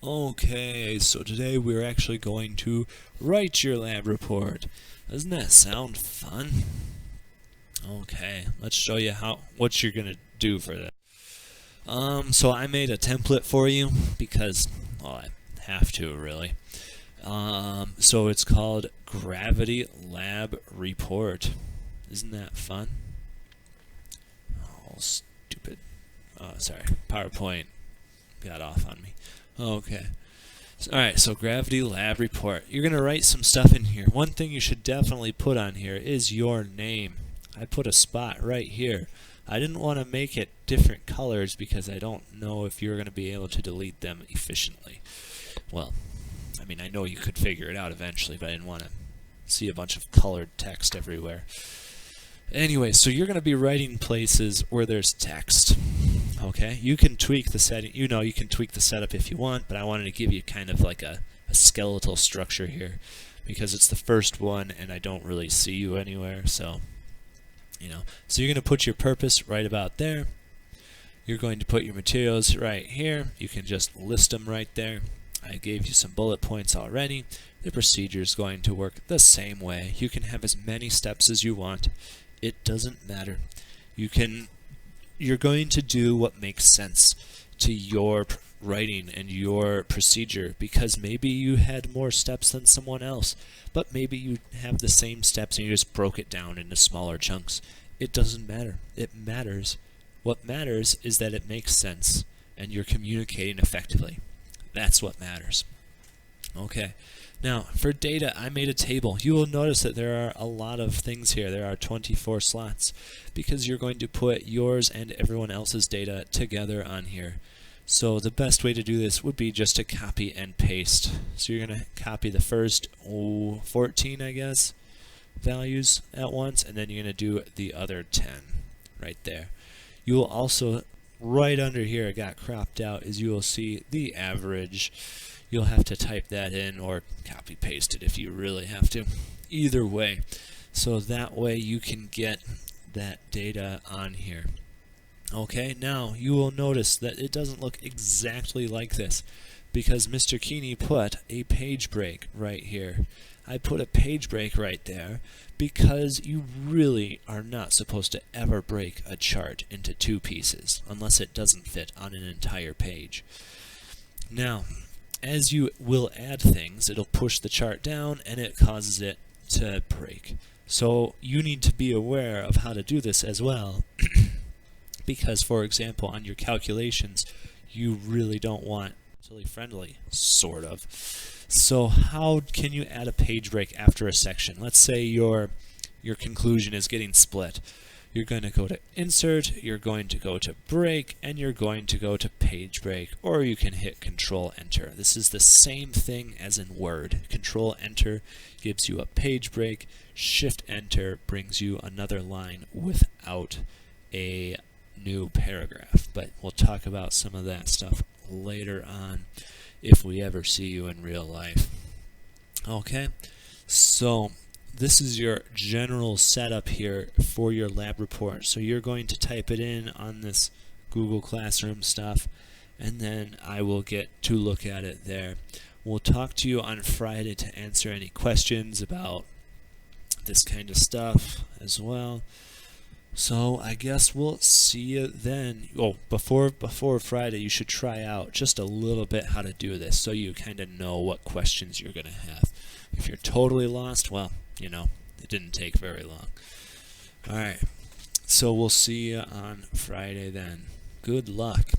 Okay, so today we're actually going to write your lab report. Doesn't that sound fun? Okay, let's show you what you're gonna do for that. So I made a template for you because, well, I have to really. So it's called Gravity Lab Report. Isn't that fun? Oh, stupid. Sorry, PowerPoint got off on me. Okay. Alright, so Gravity Lab Report. You're going to write some stuff in here. One thing you should definitely put on here is your name. I put a spot right here. I didn't want to make it different colors because I don't know if you're going to be able to delete them efficiently. Well, I mean, I know you could figure it out eventually, but I didn't want to see a bunch of colored text everywhere. Anyway, so you're going to be writing places where there's text. Okay, you can tweak the setting. You can tweak the setup if you want, but I wanted to give you kind of like a skeletal structure here because it's the first one and I don't really see you anywhere. So, so you're going to put your purpose right about there. You're going to put your materials right here. You can just list them right there. I gave you some bullet points already. The procedure is going to work the same way. You can have as many steps as you want. It doesn't matter. You're going to do what makes sense to your writing and your procedure because maybe you had more steps than someone else, but maybe you have the same steps and you just broke it down into smaller chunks. It doesn't matter. It matters. What matters is that it makes sense and you're communicating effectively. That's what matters. Okay. Now, for data, I made a table. You will notice that there are a lot of things here. There are 24 slots because you're going to put yours and everyone else's data together on here. So the best way to do this would be just to copy and paste. So you're going to copy the first 14, I guess, values at once, and then you're going to do the other 10 right there. You will also, right under here, it got cropped out, is you will see the average. You'll have to type that in or copy paste it if you really have to. Either way. So that way you can get that data on here. Okay, now you will notice that it doesn't look exactly like this because Mr. Keeney put a page break right here. I put a page break right there because you really are not supposed to ever break a chart into two pieces unless it doesn't fit on an entire page. Now, as you will add things, it'll push the chart down and it causes it to break. So you need to be aware of how to do this as well because, for example, on your calculations, you really don't want utility friendly, sort of. So how can you add a page break after a section? Let's say your conclusion is getting split. You're going to go to Insert, you're going to go to Break, and you're going to go to Page Break, or you can hit Control-Enter. This is the same thing as in Word. Control-Enter gives you a page break, Shift-Enter brings you another line without a new paragraph. But we'll talk about some of that stuff later on if we ever see you in real life. Okay, so this is your general setup here for your lab report. So you're going to type it in on this Google Classroom stuff, and then I will get to look at it there. We'll talk to you on Friday to answer any questions about this kind of stuff as well. So I guess we'll see you then. Oh, before Friday, you should try out just a little bit how to do this so you kind of know what questions you're going to have. If you're totally lost, well, it didn't take very long. Alright, so we'll see you on Friday then. Good luck.